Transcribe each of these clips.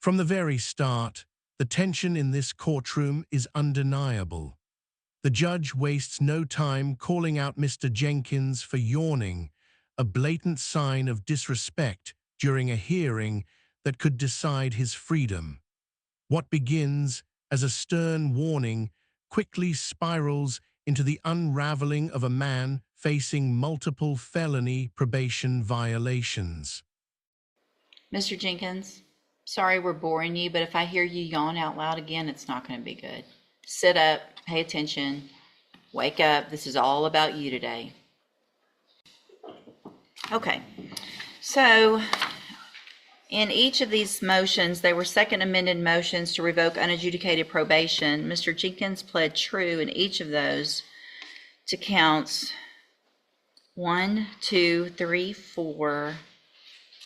From the very start, the tension in this courtroom is undeniable. The judge wastes no time calling out Mr. Jenkins for yawning, a blatant sign of disrespect during a hearing that could decide his freedom. What begins as a stern warning quickly spirals into the unraveling of a man facing multiple felony probation violations. Mr. Jenkins, sorry we're boring you, but if I hear you yawn out loud again, it's not going to be good. Sit up, pay attention, wake up. This is all about you today. Okay, so in each of these motions, they were second amended motions to revoke unadjudicated probation. Mr. Jenkins pled true in each of those to counts 1, 2, 3, 4,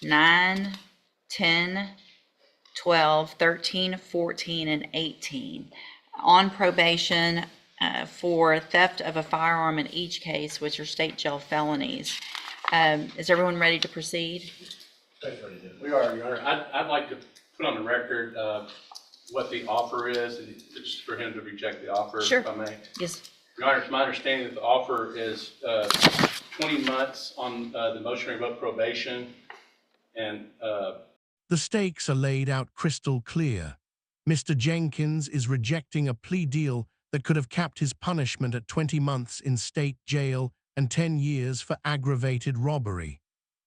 9, 10, 12, 13, 14, and 18 on probation for theft of a firearm in each case, which are state jail felonies. Is everyone ready to proceed? We are, Your Honor. I'd like to put on the record what the offer is, and just for him to reject the offer, Sure. if I may. Yes. Your Honor, it's my understanding that the offer is 20 months on the motion to revoke probation, and The stakes are laid out crystal clear. Mr. Jenkins is rejecting a plea deal that could have capped his punishment at 20 months in state jail and 10 years for aggravated robbery.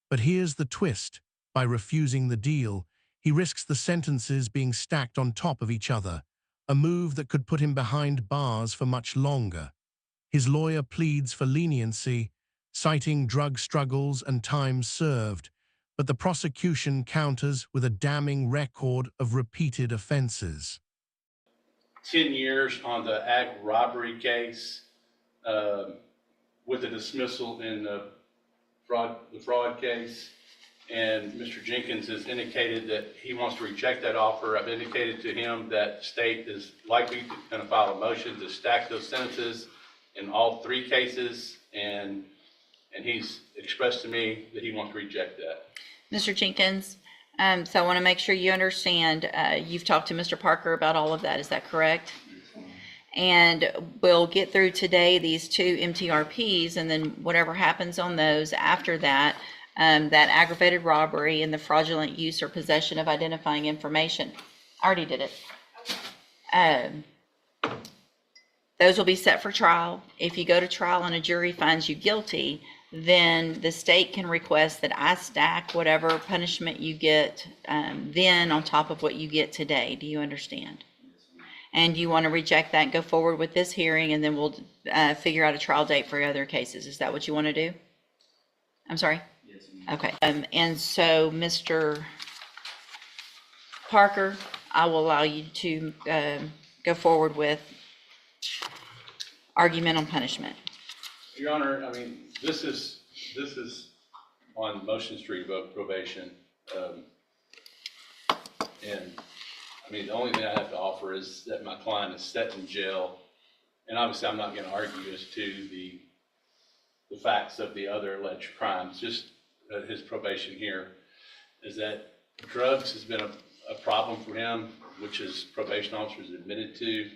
But here's the twist. By refusing the deal, he risks the sentences being stacked on top of each other, a move that could put him behind bars for much longer. His lawyer pleads for leniency, citing drug struggles and time served, but the prosecution counters with a damning record of repeated offenses. 10 years on the ag robbery case with a dismissal in the fraud case. And Mr. Jenkins has indicated that he wants to reject that offer. I've indicated to him that the state is likely going to file a motion to stack those sentences in all three cases, and he's expressed to me that he wants to reject that. Mr. Jenkins, so I want to make sure you understand, you've talked to Mr. Parker about all of that, is that correct? And we'll get through today these two MTRPs, and then whatever happens on those after that, that aggravated robbery and the fraudulent use or possession of identifying information. I already did it. Those will be set for trial. If you go to trial and a jury finds you guilty, then the state can request that I stack whatever punishment you get then on top of what you get today. Do you understand? And you want to reject that and go forward with this hearing, and then we'll figure out a trial date for other cases. Is that what you want to do? I'm sorry? Yes. Okay. And so, Mr. Parker, I will allow you to go forward with argument on punishment. Your Honor, I mean, this is on motions to revoke probation, and I mean, the only thing I have to offer is that my client is set in jail, and obviously I'm not going to argue as to the facts of the other alleged crimes. Just his probation here is that drugs has been a problem for him, which his probation officer has admitted to,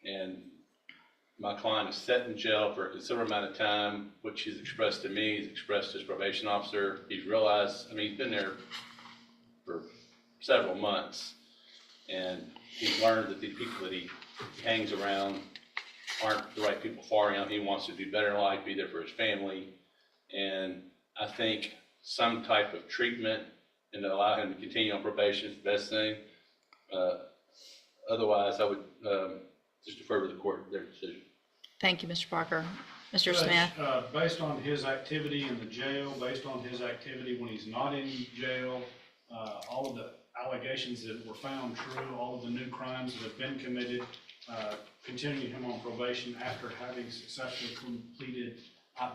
and my client is set in jail for a considerable amount of time, which he's expressed to me, he's expressed to his probation officer. He's realized, I mean, he's been there for several months, and he's learned that the people that he hangs around aren't the right people for him. He wants to do better in life, be there for his family, and I think some type of treatment and to allow him to continue on probation is the best thing. Otherwise, I would just defer to the court their decision. Thank you, Mr. Parker. Mr. Judge, Smith? Based on his activity in the jail, based on his activity when he's not in jail, all of the allegations that were found true, all of the new crimes that have been committed, continuing him on probation after having successfully completed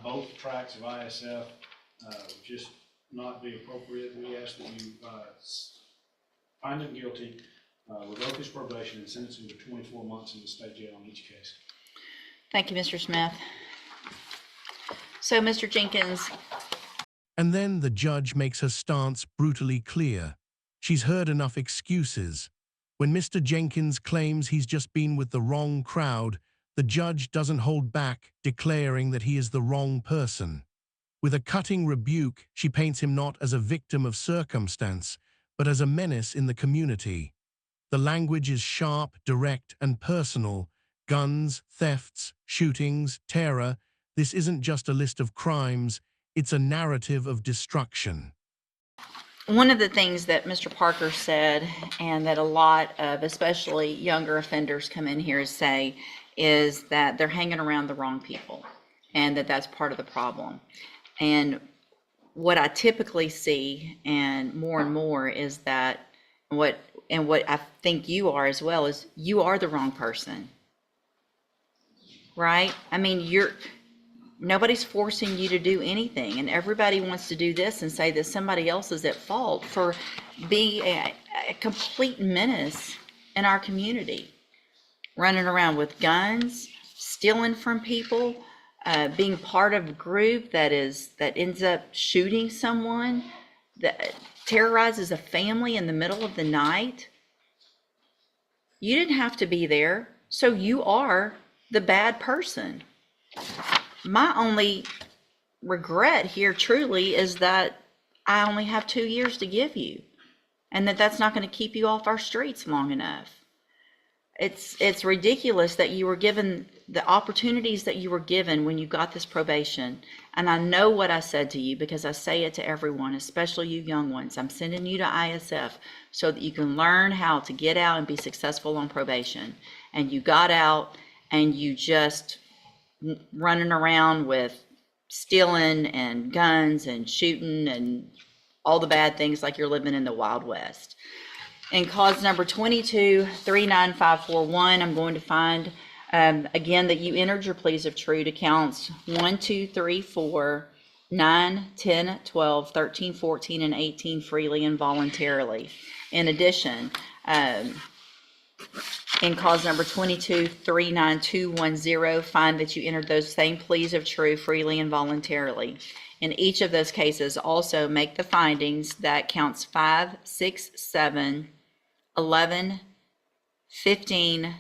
both tracks of ISF, just not be appropriate. We ask that you find him guilty, revoke his probation, and sentence him to 24 months in the state jail in each case. Thank you, Mr. Smith. So, Mr. Jenkins. And then the judge makes her stance brutally clear. She's heard enough excuses. When Mr. Jenkins claims he's just been with the wrong crowd, the judge doesn't hold back, declaring that he is the wrong person. With a cutting rebuke, she paints him not as a victim of circumstance, but as a menace in the community. The language is sharp, direct, and personal. Guns, thefts, shootings, terror. This isn't just a list of crimes, it's a narrative of destruction. One of the things that Mr. Parker said, and that a lot of especially younger offenders come in here to say, is that they're hanging around the wrong people, and that that's part of the problem. And what I typically see, and more, is that what I think you are as well, is you are the wrong person, right? I mean, nobody's forcing you to do anything, and everybody wants to do this and say that somebody else is at fault for being a complete menace in our community, running around with guns, stealing from people, being part of a group that ends up shooting someone, that terrorizes a family in the middle of the night. You didn't have to be there, so you are the bad person. My only regret here truly is that I only have 2 years to give you, and that's not going to keep you off our streets long enough. It's ridiculous that you were given the opportunities that you were given when you got this probation. And I know what I said to you, because I say it to everyone, especially you young ones. I'm sending you to ISF so that you can learn how to get out and be successful on probation. And you got out and you just running around with stealing and guns and shooting and all the bad things, like you're living in the Wild West. In cause number 22-39541, I'm going to find, again, that you entered your pleas of true to counts 1, 2, 3, 4, 9, 10, 12, 13, 14, and 18 freely and voluntarily. In addition, in cause number 22-39210, find that you entered those same pleas of true freely and voluntarily. In each of those cases, also make the findings that counts 5, 6, 7, 11, 15.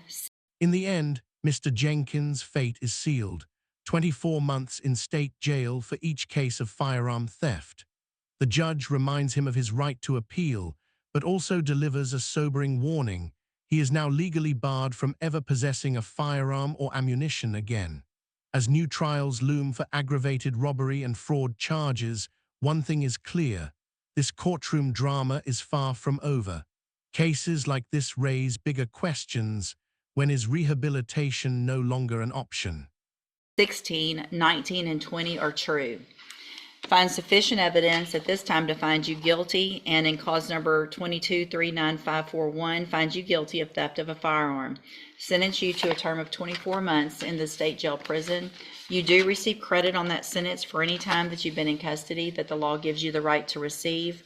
In the end, Mr. Jenkins' fate is sealed. 24 months in state jail for each case of firearm theft. The judge reminds him of his right to appeal, but also delivers a sobering warning. He is now legally barred from ever possessing a firearm or ammunition again. As new trials loom for aggravated robbery and fraud charges, one thing is clear: this courtroom drama is far from over. Cases like this raise bigger questions. When is rehabilitation no longer an option? 16, 19, and 20 are true. Find sufficient evidence at this time to find you guilty, and in cause number 22-39541, find you guilty of theft of a firearm. Sentence you to a term of 24 months in the state jail prison. You do receive credit on that sentence for any time that you've been in custody that the law gives you the right to receive.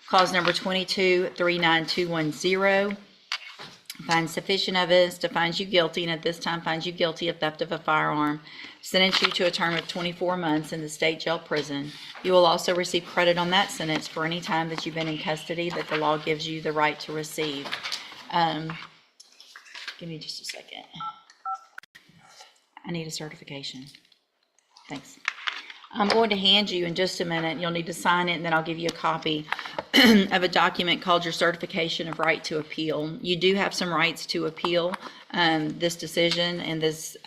Cause number 22-39210, find sufficient evidence to find you guilty, and at this time find you guilty of theft of a firearm. Sentence you to a term of 24 months in the state jail prison. You will also receive credit on that sentence for any time that you've been in custody that the law gives you the right to receive. Give me just a second. I need a certification. Thanks. I'm going to hand you in just a minute. You'll need to sign it, and then I'll give you a copy of a document called your certification of right to appeal. You do have some rights to appeal this decision and these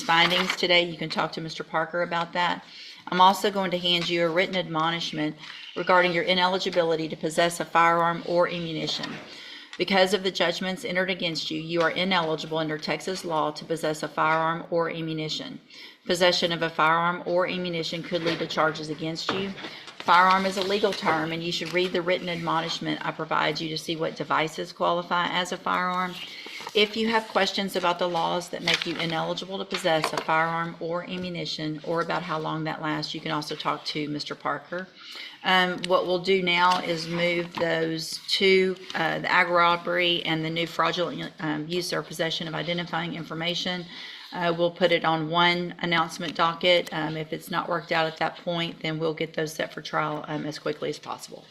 findings today. You can talk to Mr. Parker about that. I'm also going to hand you a written admonishment regarding your ineligibility to possess a firearm or ammunition. Because of the judgments entered against you, you are ineligible under Texas law to possess a firearm or ammunition. Possession of a firearm or ammunition could lead to charges against you. Firearm is a legal term, and you should read the written admonishment I provide you to see what devices qualify as a firearm. If you have questions about the laws that make you ineligible to possess a firearm or ammunition, or about how long that lasts, you can also talk to Mr. Parker. What we'll do now is move those to the ag robbery and the new fraudulent use or possession of identifying information. We'll put it on one announcement docket. If it's not worked out at that point, then we'll get those set for trial as quickly as possible.